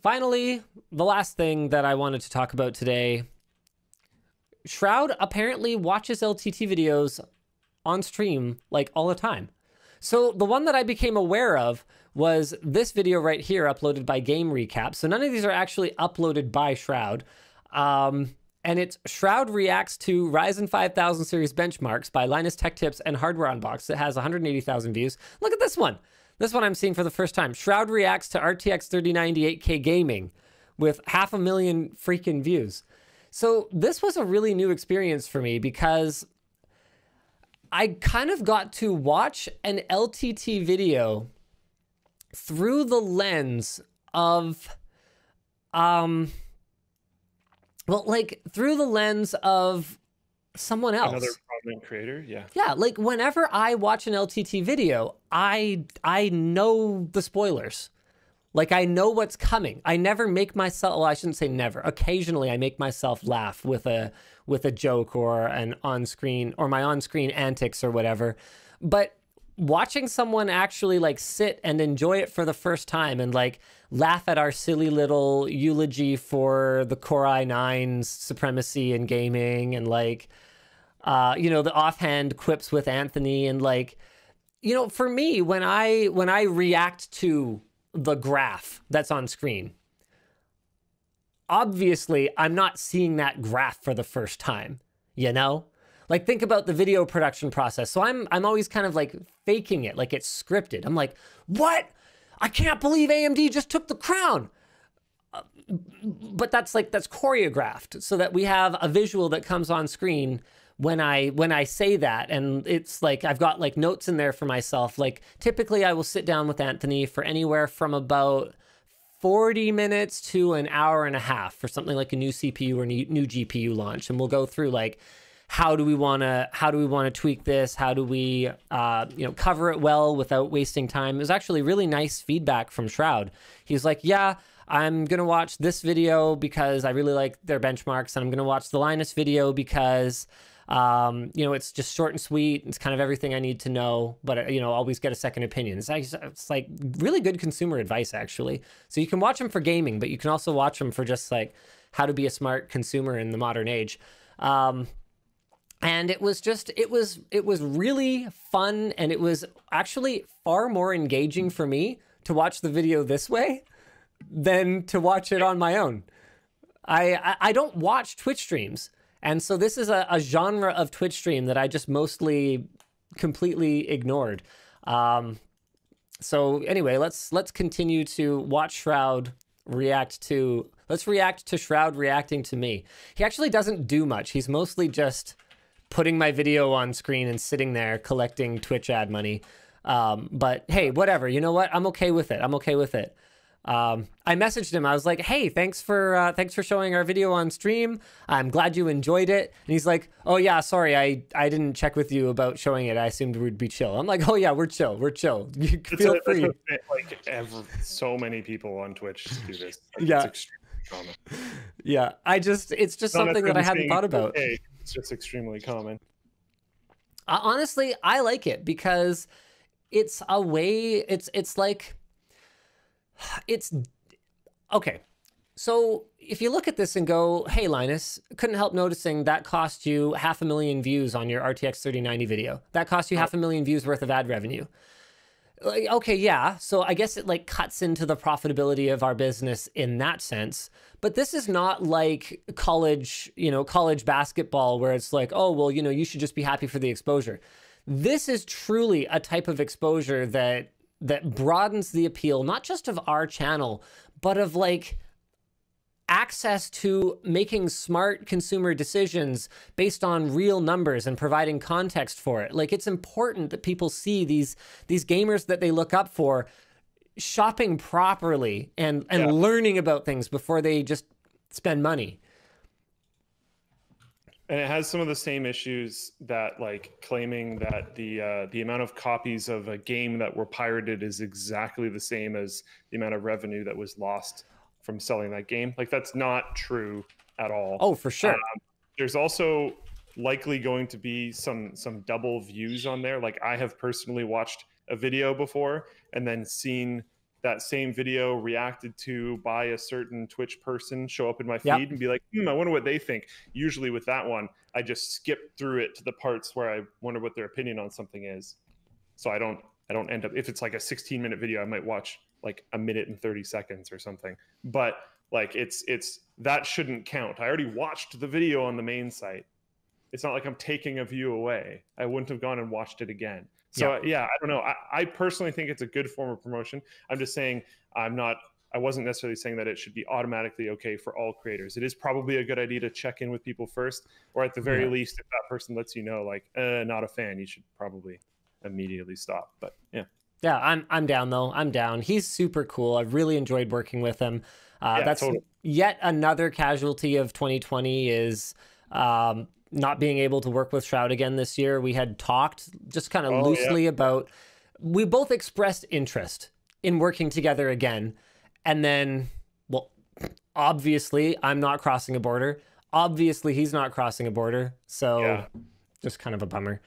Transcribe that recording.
finally, the last thing that I wanted to talk about today. Shroud apparently watches LTT videos on stream like all the time. So the one that I became aware of was this video right here uploaded by Game Recap. So none of these are actually uploaded by Shroud. And it's Shroud reacts to Ryzen 5000 series benchmarks by Linus Tech Tips and Hardware Unboxed. It has 180,000 views. Look at this one. This one I'm seeing for the first time. Shroud reacts to RTX 3090 8K gaming with 500,000 freaking views. So this was a really new experience for me because I kind of got to watch an LTT video through the lens of, through the lens of someone else. Another prominent creator, yeah. Yeah, like whenever I watch an LTT video, I know the spoilers. Like, I know what's coming. I never make myself, well, I shouldn't say never. Occasionally, I make myself laugh with a joke or an on-screen, or my on-screen antics or whatever. But watching someone actually, like, sit and enjoy it for the first time and, like, laugh at our silly little eulogy for the Core i9's supremacy in gaming and, like, you know, the offhand quips with Anthony and, like, you know, for me, when I react to the graph that's on screen, obviously I'm not seeing that graph for the first time, you know? Like, think about the video production process. So I'm always kind of like faking it, like it's scripted. I'm like, what? I can't believe AMD just took the crown. But that's choreographed so that we have a visual that comes on screen when I say that, and it's like I've got like notes in there for myself. Like typically I will sit down with Anthony for anywhere from about 40 minutes to an hour and a half for something like a new CPU or new GPU launch, and we'll go through like how do we want to tweak this, how do we you know, cover it well without wasting time. It was actually really nice feedback from Shroud. He's like, yeah, I'm gonna watch this video because I really like their benchmarks, and I'm gonna watch the Linus video because you know, it's just short and sweet. It's kind of everything I need to know, but you know, always get a second opinion. It's like really good consumer advice, actually. So you can watch them for gaming, but you can also watch them for just like how to be a smart consumer in the modern age. And it was really fun, and it was actually far more engaging for me to watch the video this way than to watch it on my own. I don't watch Twitch streams. And so this is a genre of Twitch stream that I just mostly completely ignored. So anyway, let's continue to watch Shroud react to, let's react to Shroud reacting to me. He actually doesn't do much. He's mostly just putting my video on screen and sitting there collecting Twitch ad money. But hey, whatever, you know what? I'm okay with it. I'm okay with it. I messaged him. I was like, hey, thanks for showing our video on stream. I'm glad you enjoyed it. And he's like, oh yeah, sorry, I didn't check with you about showing it. I assumed we'd be chill. I'm like, oh yeah, we're chill. We're chill. You feel free. Like so many people on Twitch do this. Yeah. It's extremely common. Yeah. It's just something that I hadn't thought about. Okay. It's just extremely common. Honestly, I like it because it's a way, it's like, it's okay. So if you look at this and go, hey, Linus, couldn't help noticing that cost you 500,000 views on your RTX 3090 video. That cost you 500,000 views worth of ad revenue. Like, okay, yeah. So I guess it like cuts into the profitability of our business in that sense. But this is not like college, you know, college basketball where it's like, oh, well, you know, you should just be happy for the exposure. This is truly a type of exposure that broadens the appeal, not just of our channel, but of like access to making smart consumer decisions based on real numbers and providing context for it. Like, it's important that people see these gamers that they look up for shopping properly and learning about things before they just spend money. And it has some of the same issues that, like, claiming that the amount of copies of a game that were pirated is exactly the same as the amount of revenue that was lost from selling that game. Like, that's not true at all. Oh, for sure. There's also likely going to be some double views on there. Like, I have personally watched a video before and then seen that same video reacted to by a certain Twitch person show up in my feed Yep. and be like, I wonder what they think. Usually with that one, I just skip through it to the parts where I wonder what their opinion on something is. So I don't end up, if it's like a 16-minute video, I might watch like a minute and 30 seconds or something. But like it's that shouldn't count. I already watched the video on the main site. It's not like I'm taking a view away. I wouldn't have gone and watched it again. So yeah, I don't know. I personally think it's a good form of promotion. I'm just saying I wasn't necessarily saying that it should be automatically okay for all creators. It is probably a good idea to check in with people first, or at the very least, if that person lets you know, like, not a fan, you should probably immediately stop. But yeah. Yeah, I'm down though. I'm down. He's super cool. I've really enjoyed working with him. That's totally. Yet another casualty of 2020 is not being able to work with Shroud again this year. We had talked just kind of loosely about, we both expressed interest in working together again. And then, well, obviously I'm not crossing a border. Obviously he's not crossing a border. So just kind of a bummer.